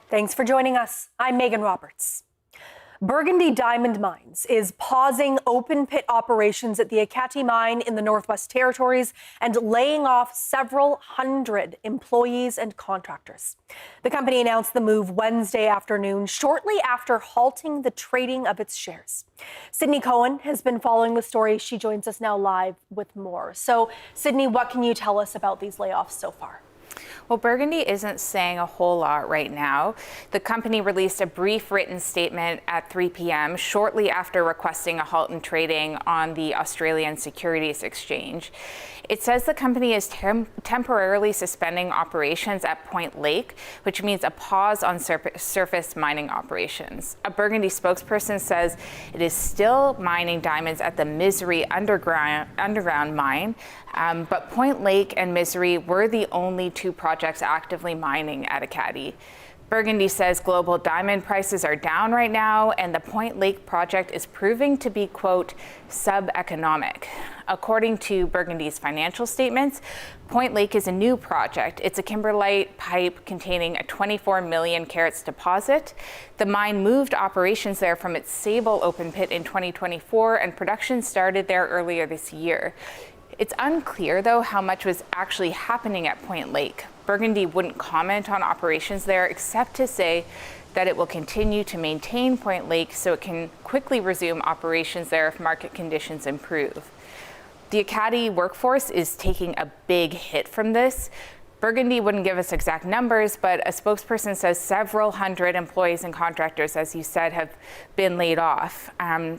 Thanks for joining us. I'm Megan Roberts. Burgundy Diamond Mines is pausing open pit operations at the Akati mine in the Northwest Territories and laying off several hundred employees and contractors. The company announced the move Wednesday afternoon, shortly after halting the trading of its shares. Sydney Cohen has been following the story. She joins us now live with more. So, Sydney, what can you tell us about these layoffs so far? Well, Burgundy isn't saying a whole lot right now. The company released a brief written statement at 3 p.m. shortly after requesting a halt in trading on the Australian Securities Exchange. It says the company is temporarily suspending operations at Point Lake, which means a pause on surface mining operations. A Burgundy spokesperson says it is still mining diamonds at the Misery underground mine, but Point Lake and Misery were the only two projects actively mining at Akati. Burgundy says global diamond prices are down right now, and the Point Lake project is proving to be, quote, sub-economic. According to Burgundy's financial statements, Point Lake is a new project. It's a kimberlite pipe containing a 24 million carats deposit. The mine moved operations there from its Sable open pit in 2024, and production started there earlier this year. It's unclear, though, how much was actually happening at Point Lake. Burgundy wouldn't comment on operations there, except to say that it will continue to maintain Point Lake so it can quickly resume operations there if market conditions improve. The Akati workforce is taking a big hit from this. Burgundy wouldn't give us exact numbers, but a spokesperson says several hundred employees and contractors, as you said, have been laid off.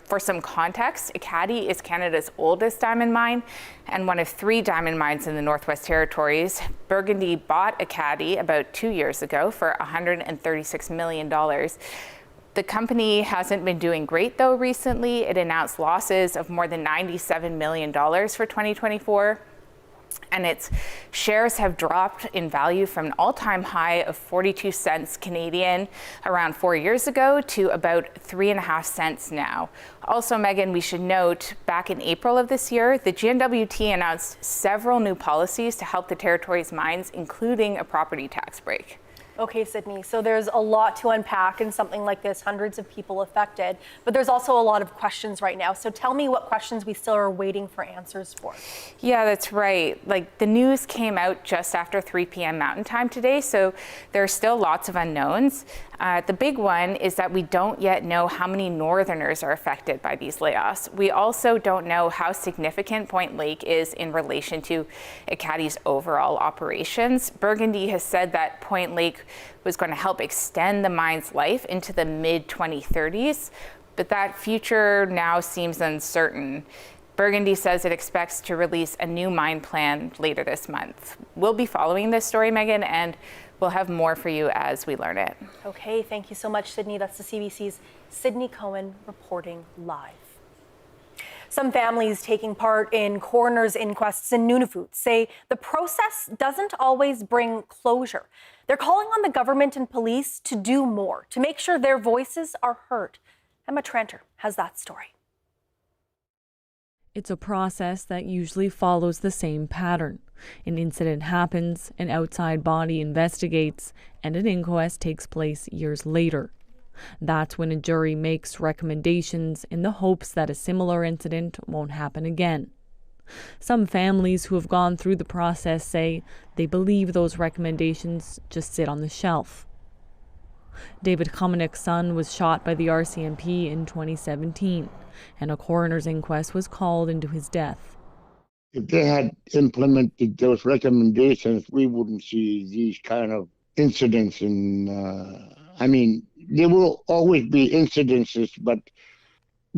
For some context, Akati is Canada's oldest diamond mine and one of 3 diamond mines in the Northwest Territories. Burgundy bought Akati about 2 years ago for $136 million. The company hasn't been doing great, though, recently. It announced losses of more than $97 million for 2024. And its shares have dropped in value from an all-time high of 42 cents Canadian around 4 years ago to about 3.5 cents now. Also, Megan, we should note, back in April of this year, the GNWT announced several new policies to help the territory's mines, including a property tax break. Okay, Sydney, so there's a lot to unpack in something like this, hundreds of people affected, but there's also a lot of questions right now. So tell me what questions we still are waiting for answers for. Yeah, that's right. Like, the news came out just after 3 p.m. Mountain Time today, so there are still lots of unknowns. The big one is that we don't yet know how many Northerners are affected by these layoffs. We also don't know how significant Point Lake is in relation to Akati's overall operations. Burgundy has said that Point Lake was going to help extend the mine's life into the mid-2030s, but that future now seems uncertain. Burgundy says it expects to release a new mine plan later this month. We'll be following this story, Megan, and we'll have more for you as we learn it. Okay, thank you so much, Sydney. That's the CBC's Sydney Cohen reporting live. Some families taking part in coroners' inquests in Nunavut say the process doesn't always bring closure. They're calling on the government and police to do more to make sure their voices are heard. Emma Tranter has that story. It's a process that usually follows the same pattern. An incident happens, an outside body investigates, and an inquest takes place years later. That's when a jury makes recommendations in the hopes that a similar incident won't happen again. Some families who have gone through the process say they believe those recommendations just sit on the shelf. David Kamenik's son was shot by the RCMP in 2017, and a coroner's inquest was called into his death. If they had implemented those recommendations, we wouldn't see these kind of incidents. There will always be incidences, but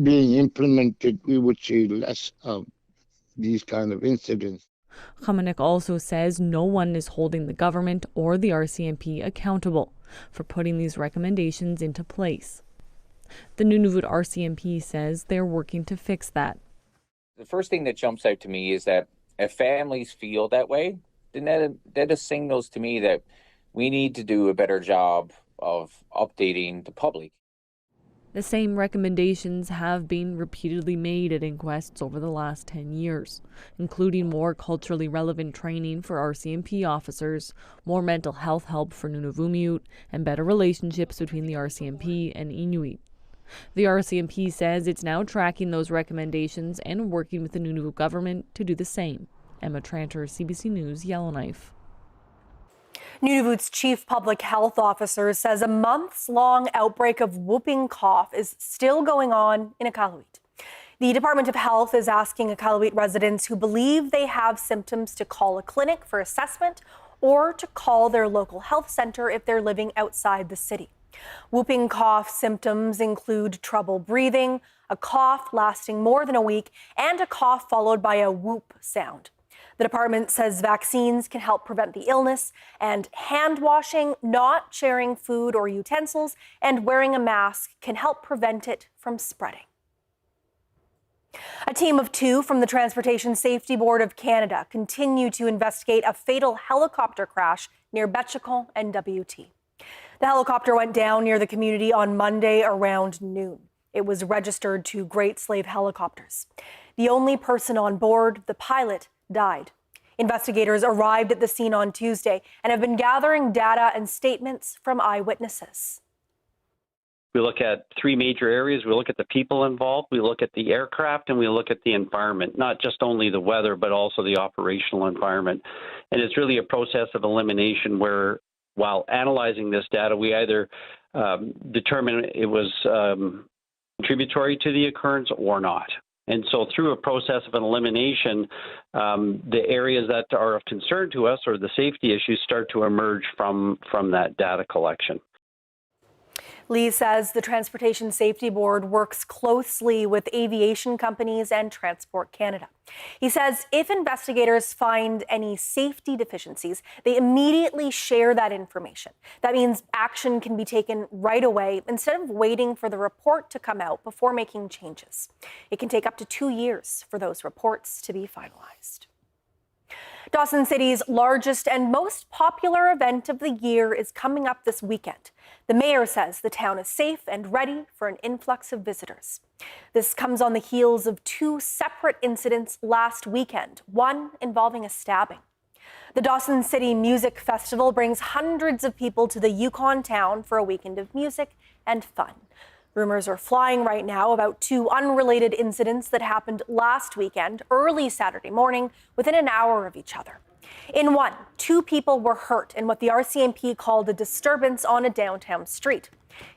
being implemented, we would see less of these kind of incidents. Kamenik also says no one is holding the government or the RCMP accountable for putting these recommendations into place. The Nunavut RCMP says they're working to fix that. The first thing that jumps out to me is that if families feel that way, then that just signals to me that we need to do a better job of updating the public. The same recommendations have been repeatedly made at inquests over the last 10 years, including more culturally relevant training for RCMP officers, more mental health help for Nunavummiut, and better relationships between the RCMP and Inuit. The RCMP says it's now tracking those recommendations and working with the Nunavut government to do the same. Emma Tranter, CBC News, Yellowknife. Nunavut's chief public health officer says a months-long outbreak of whooping cough is still going on in Iqaluit. The Department of Health is asking Iqaluit residents who believe they have symptoms to call a clinic for assessment or to call their local health center if they're living outside the city. Whooping cough symptoms include trouble breathing, a cough lasting more than a week, and a cough followed by a whoop sound. The department says vaccines can help prevent the illness, and hand washing, not sharing food or utensils, and wearing a mask can help prevent it from spreading. A team of 2 from the Transportation Safety Board of Canada continue to investigate a fatal helicopter crash near Betchikol and WT. The helicopter went down near the community on Monday around noon. It was registered to Great Slave Helicopters. The only person on board, the pilot, died. Investigators arrived at the scene on Tuesday and have been gathering data and statements from eyewitnesses. We look at 3 major areas. We look at the people involved, we look at the aircraft, and we look at the environment, not just only the weather, but also the operational environment. And it's really a process of elimination where, while analyzing this data, we either determine it was contributory to the occurrence or not. And so through a process of an elimination, the areas that are of concern to us or the safety issues start to emerge from that data collection. Lee says the Transportation Safety Board works closely with aviation companies and Transport Canada. He says if investigators find any safety deficiencies, they immediately share that information. That means action can be taken right away instead of waiting for the report to come out before making changes. It can take up to 2 years for those reports to be finalized. Dawson City's largest and most popular event of the year is coming up this weekend. The mayor says the town is safe and ready for an influx of visitors. This comes on the heels of 2 separate incidents last weekend, one involving a stabbing. The Dawson City Music Festival brings hundreds of people to the Yukon town for a weekend of music and fun. Rumors are flying right now about 2 unrelated incidents that happened last weekend, early Saturday morning, within an hour of each other. In one, 2 people were hurt in what the RCMP called a disturbance on a downtown street.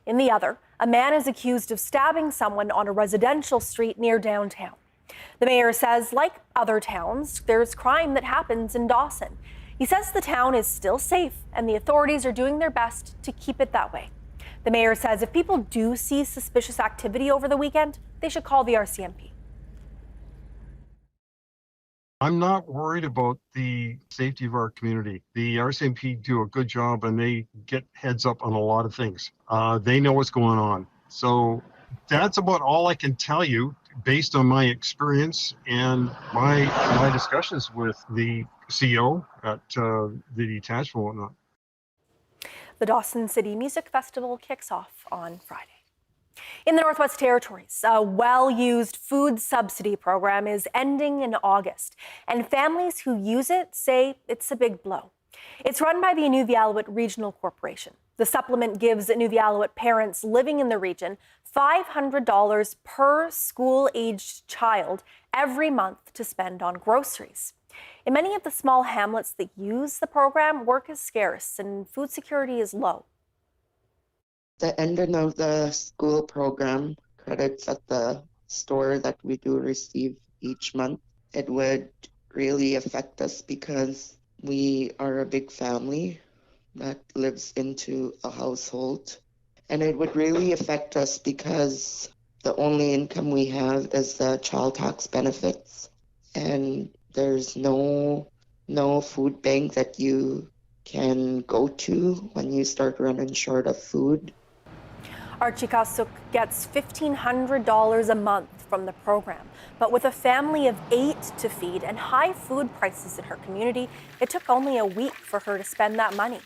In the other, a man is accused of stabbing someone on a residential street near downtown. The mayor says, like other towns, there's crime that happens in Dawson. He says the town is still safe and the authorities are doing their best to keep it that way. The mayor says if people do see suspicious activity over the weekend, they should call the RCMP. I'm not worried about the safety of our community. The RCMP do a good job and they get heads up on a lot of things. They know what's going on. So that's about all I can tell you based on my experience and my discussions with the CEO at the detachment and whatnot. The Dawson City Music Festival kicks off on Friday. In the Northwest Territories, a well-used food subsidy program is ending in August, and families who use it say it's a big blow. It's run by the Inuvialuit Regional Corporation. The supplement gives Inuvialuit parents living in the region $500 per school-aged child every month to spend on groceries. In many of the small hamlets that use the program, work is scarce and food security is low. The ending of the school program credits at the store that we do receive each month, it would really affect us because we are a big family that lives into a household. And it would really affect us because the only income we have is the child tax benefits. And there's no food bank that you can go to when you start running short of food. Archie Kasuk gets $1,500 a month from the program, but with a family of 8 to feed and high food prices in her community, it took only a week for her to spend that money.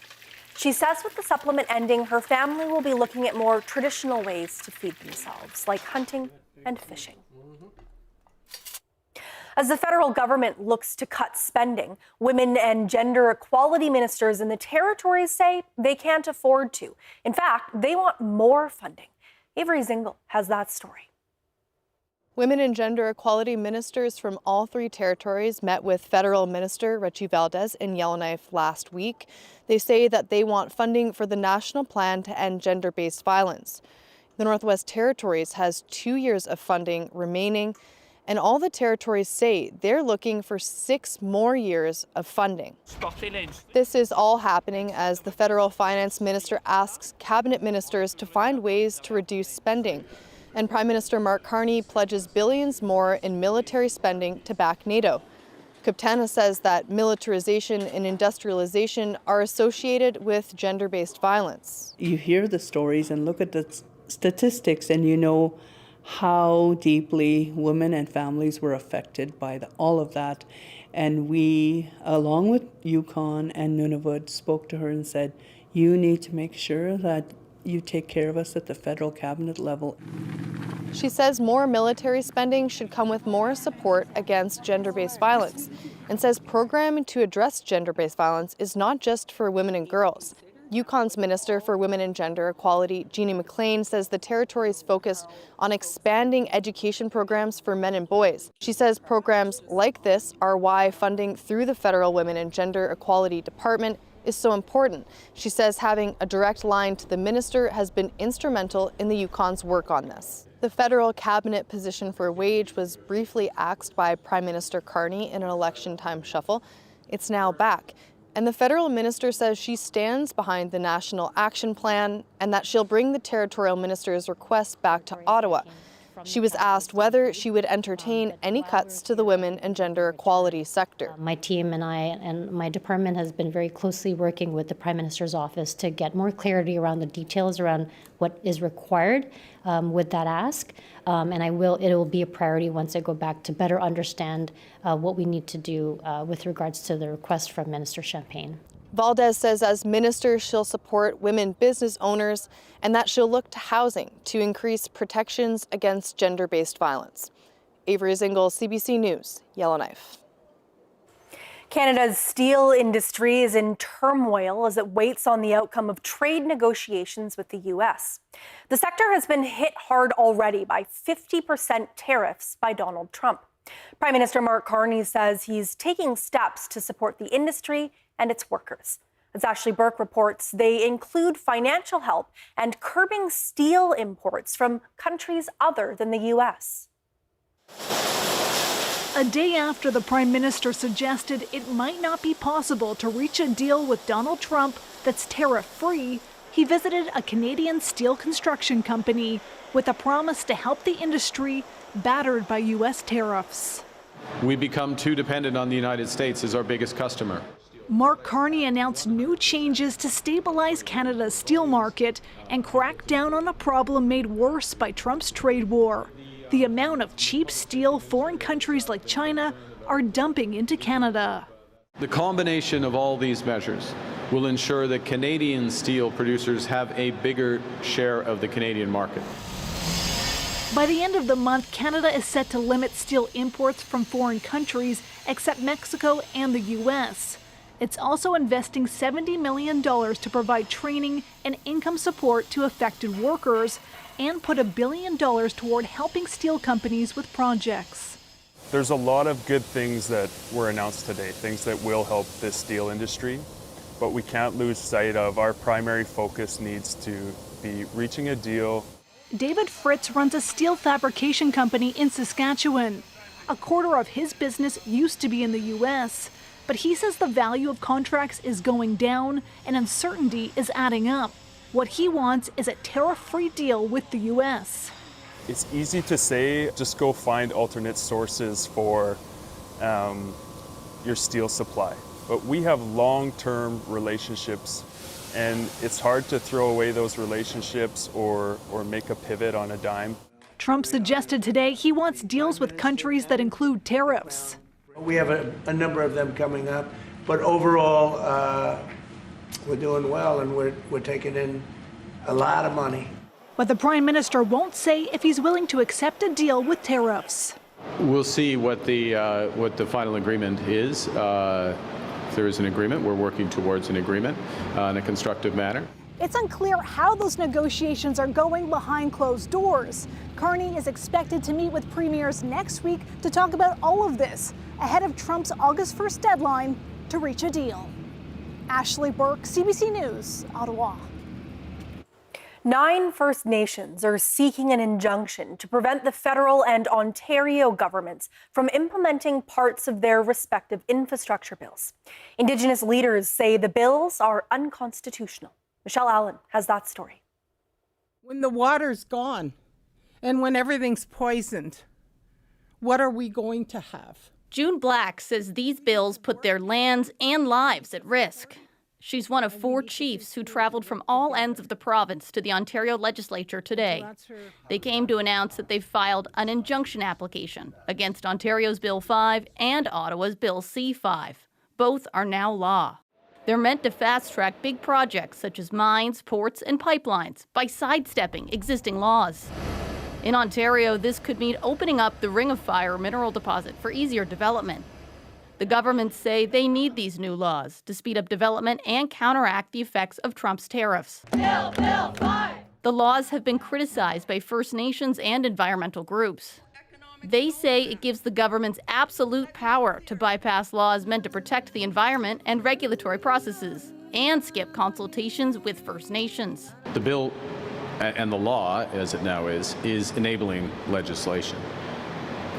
She says with the supplement ending, her family will be looking at more traditional ways to feed themselves, like hunting and fishing. As the federal government looks to cut spending, women and gender equality ministers in the territories say they can't afford to. In fact, they want more funding. Avery Zingle has that story. Women and gender equality ministers from all three territories met with Federal Minister Richie Valdez in Yellowknife last week. They say that they want funding for the national plan to end gender-based violence. The Northwest Territories has 2 years of funding remaining, and all the territories say they're looking for 6 more years of funding. This is all happening as the federal finance minister asks cabinet ministers to find ways to reduce spending. And Prime Minister Mark Carney pledges billions more in military spending to back NATO. Kaptana says that militarization and industrialization are associated with gender-based violence. You hear the stories and look at the statistics and you know how deeply women and families were affected by all of that. And we, along with Yukon and Nunavut, spoke to her and said, you need to make sure that you take care of us at the federal cabinet level. She says more military spending should come with more support against gender-based violence, and says programming to address gender-based violence is not just for women and girls. Yukon's Minister for Women and Gender Equality, Jeannie McLean, says the territory is focused on expanding education programs for men and boys. She says programs like this are why funding through the Federal Women and Gender Equality Department is so important. She says having a direct line to the minister has been instrumental in the Yukon's work on this. The federal cabinet position for wage was briefly axed by Prime Minister Carney in an election time shuffle. It's now back. And the federal minister says she stands behind the National Action Plan and that she'll bring the territorial minister's request back to Ottawa. She was asked whether she would entertain any cuts to the women and gender equality sector. My team and I and my department has been very closely working with the Prime Minister's office to get more clarity around the details around what is required with that ask. And it will be a priority once I go back to better understand what we need to do with regards to the request from Minister Champagne. Valdez says as minister, she'll support women business owners and that she'll look to housing to increase protections against gender-based violence. Avery Zingle, CBC News, Yellowknife. Canada's steel industry is in turmoil as it waits on the outcome of trade negotiations with the U.S. The sector has been hit hard already by 50% tariffs by Donald Trump. Prime Minister Mark Carney says he's taking steps to support the industry and its workers. As Ashley Burke reports, they include financial help and curbing steel imports from countries other than the U.S. A day after the Prime Minister suggested it might not be possible to reach a deal with Donald Trump that's tariff-free, he visited a Canadian steel construction company with a promise to help the industry battered by U.S. tariffs. We become too dependent on the United States as our biggest customer. Mark Carney announced new changes to stabilize Canada's steel market and crack down on a problem made worse by Trump's trade war. The amount of cheap steel foreign countries like China are dumping into Canada. The combination of all these measures will ensure that Canadian steel producers have a bigger share of the Canadian market. By the end of the month, Canada is set to limit steel imports from foreign countries except Mexico and the U.S. It's also investing $70 million to provide training and income support to affected workers and put $1 billion toward helping steel companies with projects. There's a lot of good things that were announced today, things that will help this steel industry, but we can't lose sight of our primary focus needs to be reaching a deal. David Fritz runs a steel fabrication company in Saskatchewan. A quarter of his business used to be in the U.S., but he says the value of contracts is going down and uncertainty is adding up. What he wants is a tariff-free deal with the U.S. It's easy to say, just go find alternate sources for your steel supply. But we have long-term relationships, and it's hard to throw away those relationships or make a pivot on a dime. Trump suggested today he wants deals with countries that include tariffs. We have a number of them coming up, but overall, We're doing well, and we're taking in a lot of money. But the Prime Minister won't say if he's willing to accept a deal with tariffs. We'll see what the final agreement is. If there is an agreement, we're working towards an agreement in a constructive manner. It's unclear how those negotiations are going behind closed doors. Carney is expected to meet with premiers next week to talk about all of this ahead of Trump's August 1st deadline to reach a deal. Ashley Burke, CBC News, Ottawa. 9 First Nations are seeking an injunction to prevent the federal and Ontario governments from implementing parts of their respective infrastructure bills. Indigenous leaders say the bills are unconstitutional. Michelle Allen has that story. When the water's gone and when everything's poisoned, what are we going to have? June Black says these bills put their lands and lives at risk. She's one of 4 chiefs who traveled from all ends of the province to the Ontario legislature today. They came to announce that they've filed an injunction application against Ontario's Bill 5 and Ottawa's Bill C5. Both are now law. They're meant to fast-track big projects such as mines, ports, and pipelines by sidestepping existing laws. In Ontario, this could mean opening up the Ring of Fire mineral deposit for easier development. The governments say they need these new laws to speed up development and counteract the effects of Trump's tariffs. Bill 5! The laws have been criticized by First Nations and environmental groups. They say it gives the governments absolute power to bypass laws meant to protect the environment and regulatory processes, and skip consultations with First Nations. The bill and the law, as it now is enabling legislation.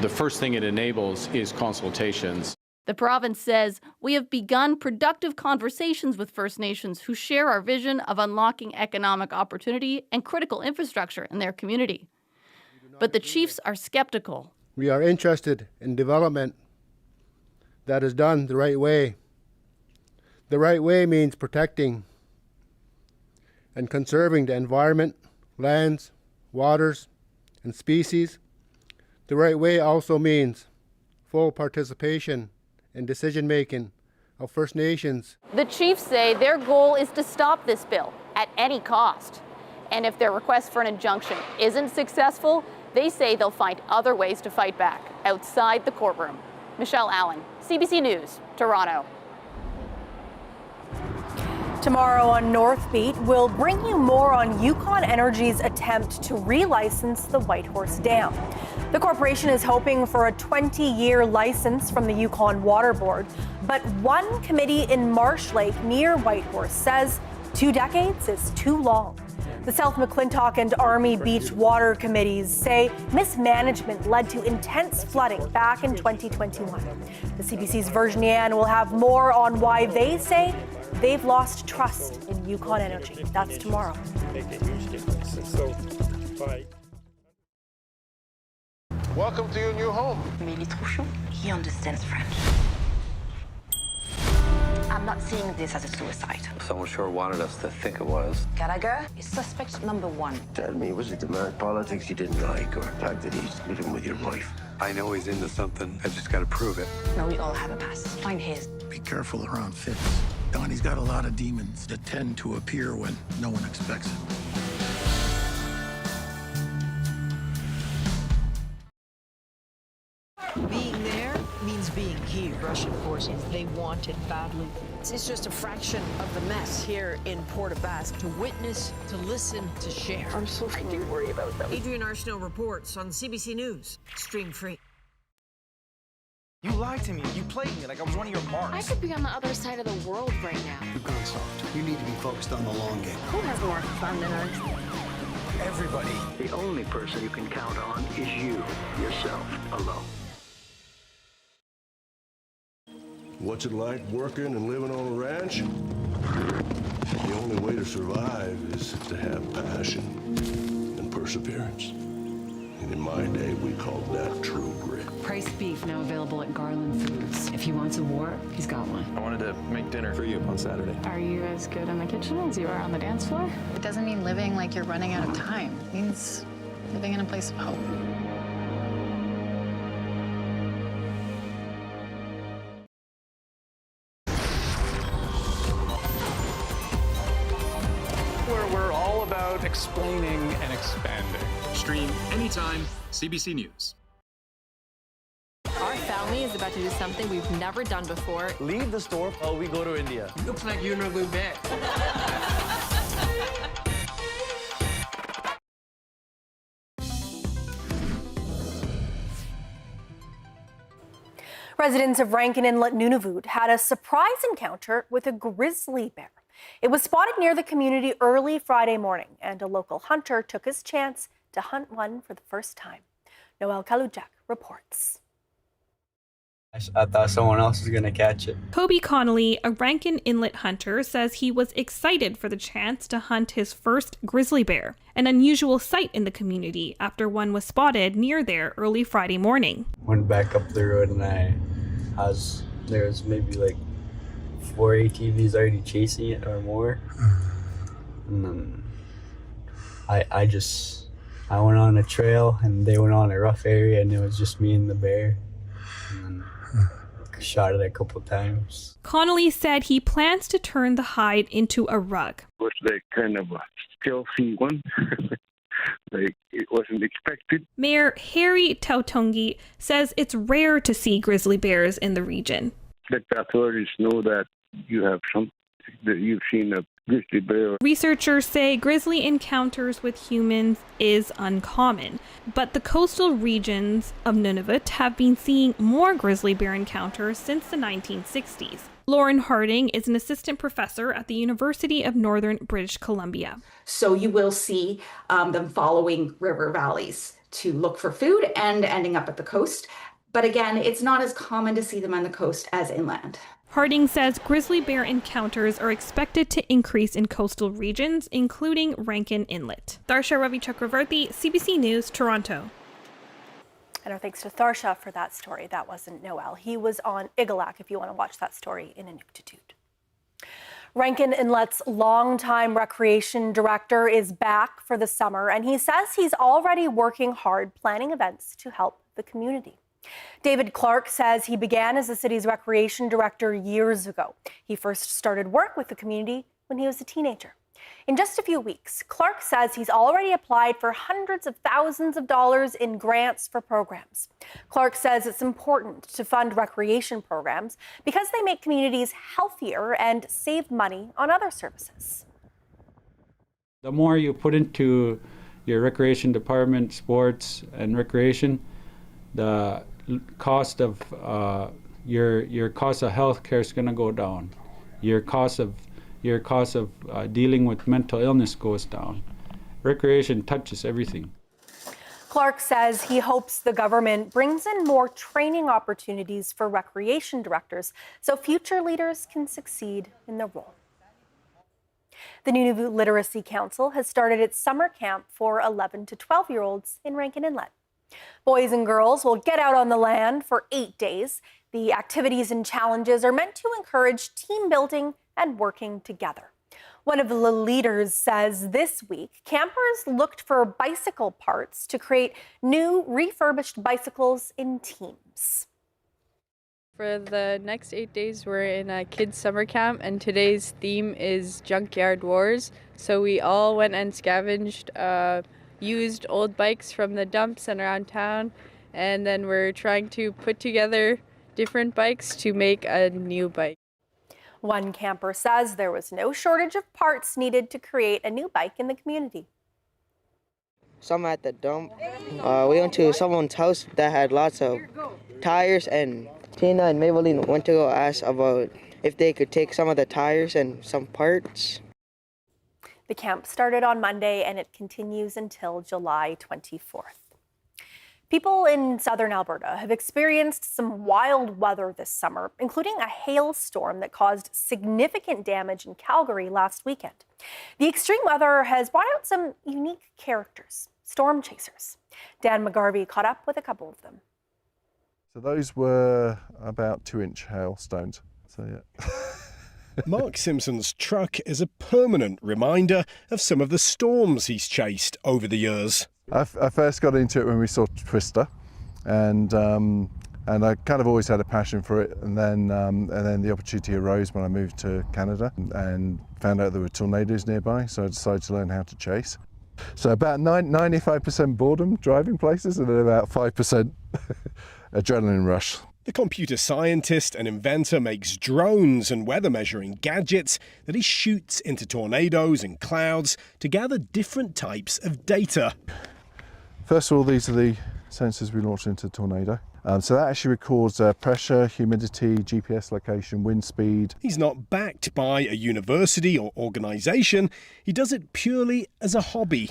The first thing it enables is consultations. The province says, we have begun productive conversations with First Nations who share our vision of unlocking economic opportunity and critical infrastructure in their community. But the chiefs are skeptical. We are interested in development that is done the right way. The right way means protecting and conserving the environment, lands, waters, and species. The right way also means full participation in decision-making of First Nations. The chiefs say their goal is to stop this bill at any cost. And if their request for an injunction isn't successful, they say they'll find other ways to fight back outside the courtroom. Michelle Allen, CBC News, Toronto. Tomorrow on Northbeat, we'll bring you more on Yukon Energy's attempt to relicense the Whitehorse Dam. The corporation is hoping for a 20-year license from the Yukon Water Board, but one committee in Marsh Lake near Whitehorse says 2 decades is too long. The South McClintock and Army Beach Water Committees say mismanagement led to intense flooding back in 2021. The CBC's Virginie Ann will have more on why they say they've lost trust in Yukon Energy. That's tomorrow. Welcome to your new home. Mais il est trop chaud. He understands French. I'm not seeing this as a suicide. Someone sure wanted us to think it was. Gallagher is suspect number 1. Tell me, was it the marriage politics you didn't like, or the fact that he's living with your wife? I know he's into something. I just got to prove it. No, we all have a past. Find his. Be careful around Fitz. Donnie's got a lot of demons that tend to appear when no one expects it. Being there means being here. Russian forces, they want it badly. It's just a fraction of the mess here in Port-au-Basque. To witness, to listen, to share. I'm so I do worry about them. Adrian Arsenault reports on CBC News. Stream free. You lied to me. You played me like I was one of your marks. I could be on the other side of the world right now. You've gone soft. You need to be focused on the long game. Who has more fun than us? Everybody. The only person you can count on is you, yourself, alone. What's it like working and living on a ranch? The only way to survive is to have passion and perseverance. And in my day, we called that true grit. Priced beef now available at Garland Foods. If he wants a war, he's got one. I wanted to make dinner for you on Saturday. Are you as good in the kitchen as you are on the dance floor? It doesn't mean living like you're running out of time. It means living in a place of hope. about explaining and expanding. Stream anytime, CBC News. Our family is about to do something we've never done before. Leave the store while we go to India. Looks like you're not going back. Residents of Rankin Inlet, Nunavut had a surprise encounter with a grizzly bear. It was spotted near the community early Friday morning, and a local hunter took his chance to hunt one for the first time. Noel Kalujak reports. I thought someone else was going to catch it. Kobe Connolly, a Rankin Inlet hunter, says he was excited for the chance to hunt his first grizzly bear, an unusual sight in the community after one was spotted near there early Friday morning. Went back up the road and there was maybe like 4 ATVs already chasing it or more. And then I went on a trail and they went on a rough area and it was just me and the bear. And then shot it a couple times. Connolly said he plans to turn the hide into a rug. It was like kind of a stealthy one. Like it wasn't expected. Mayor Harry Tautongi says it's rare to see grizzly bears in the region. Let the authorities know that you've seen a grizzly bear. Researchers say grizzly encounters with humans is uncommon, but the coastal regions of Nunavut have been seeing more grizzly bear encounters since the 1960s. Lauren Harding is an assistant professor at the University of Northern British Columbia. So you will see them following river valleys to look for food and ending up at the coast. But again, it's not as common to see them on the coast as inland. Harding says grizzly bear encounters are expected to increase in coastal regions, including Rankin Inlet. Tharsha Ravi Chakravarti, CBC News, Toronto. And our thanks to Tharsha for that story. That wasn't Noel. He was on Igalak if you want to watch that story in Inuktitut. Rankin Inlet's longtime recreation director is back for the summer, and he says he's already working hard planning events to help the community. David Clark says he began as the city's recreation director years ago. He first started work with the community when he was a teenager. In just a few weeks, Clark says he's already applied for hundreds of thousands of dollars in grants for programs. Clark says it's important to fund recreation programs because they make communities healthier and save money on other services. The more you put into your recreation department, sports and recreation, the cost of your cost of health care is going to go down. Your cost of dealing with mental illness goes down. Recreation touches everything. Clark says he hopes the government brings in more training opportunities for recreation directors so future leaders can succeed in their role. The Nunavut Literacy Council has started its summer camp for 11 to 12-year-olds in Rankin Inlet. Boys and girls will get out on the land for 8 days. The activities and challenges are meant to encourage team building and working together. One of the leaders says this week, campers looked for bicycle parts to create new refurbished bicycles in teams. For the next 8 days, we're in a kids' summer camp, and today's theme is Junkyard Wars. So we all went and scavenged used old bikes from the dumps and around town, and then we're trying to put together different bikes to make a new bike. One camper says there was no shortage of parts needed to create a new bike in the community. Some at the dump. We went to someone's house that had lots of tires, and Tina and Maybelline went to go ask about if they could take some of the tires and some parts. The camp started on Monday and it continues until July 24th. People in southern Alberta have experienced some wild weather this summer, including a hailstorm that caused significant damage in Calgary last weekend. The extreme weather has brought out some unique characters, storm chasers. Dan McGarvey caught up with a couple of them. So those were about 2-inch hailstones. So yeah. Mark Simpson's truck is a permanent reminder of some of the storms he's chased over the years. I first got into it when we saw Twister, and And I kind of always had a passion for it, and then the opportunity arose when I moved to Canada and found out there were tornadoes nearby, so I decided to learn how to chase. So about 95% boredom driving places, and then about 5% adrenaline rush. The computer scientist and inventor makes drones and weather measuring gadgets that he shoots into tornadoes and clouds to gather different types of data. First of all, these are the sensors we launched into a tornado. So that actually records pressure, humidity, GPS location, wind speed. He's not backed by a university or organisation. He does it purely as a hobby.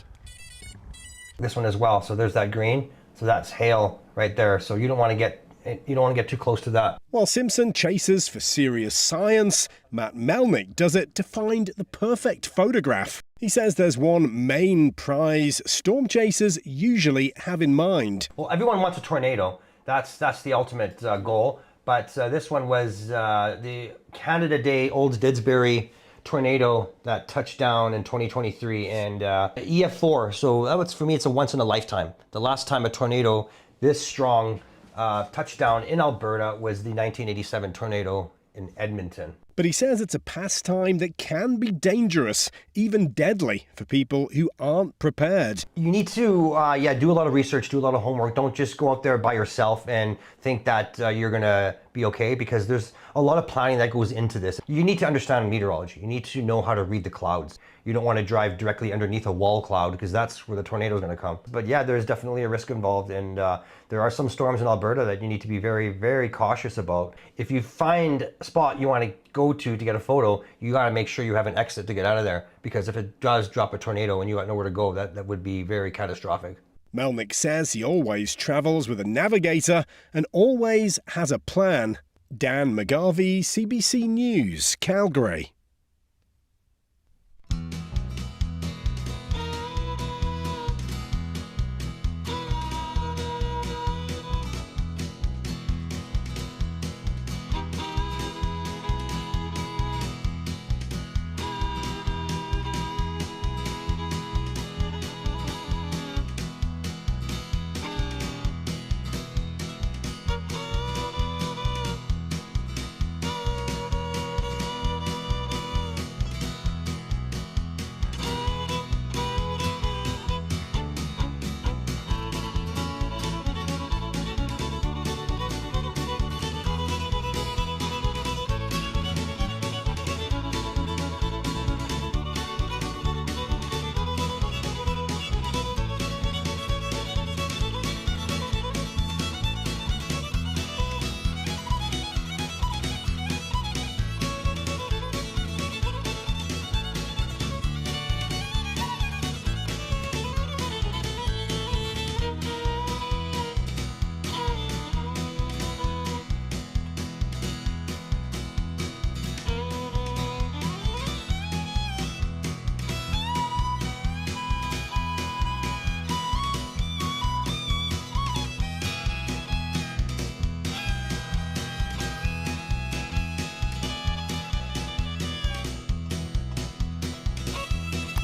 This one as well. So there's that green. So that's hail right there. So you don't want to get too close to that. While Simpson chases for serious science, Matt Melnick does it to find the perfect photograph. He says there's one main prize storm chasers usually have in mind. Well, everyone wants a tornado. That's the ultimate goal. But this one was the Canada Day Old Didsbury tornado that touched down in 2023 and EF4. So that was, for me, it's a once in a lifetime. The last time a tornado this strong touchdown in Alberta was the 1987 tornado in Edmonton. But he says it's a pastime that can be dangerous, even deadly, for people who aren't prepared. You need to, do a lot of research, do a lot of homework. Don't just go out there by yourself and think that you're going to be okay, because there's a lot of planning that goes into this. You need to understand meteorology. You need to know how to read the clouds. You don't want to drive directly underneath a wall cloud, because that's where the tornado is going to come. But yeah, there's definitely a risk involved, and there are some storms in Alberta that you need to be very, very cautious about. If you find a spot you want to go to get a photo, you got to make sure you have an exit to get out of there, because if it does drop a tornado and you got nowhere to go, that would be very catastrophic. Melnick says he always travels with a navigator and always has a plan. Dan McGarvey, CBC News, Calgary.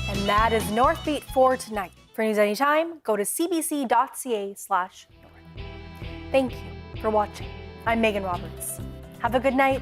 And that is Northbeat for tonight. For news anytime, go to cbc.ca/north. Thank you for watching. I'm Megan Roberts. Have a good night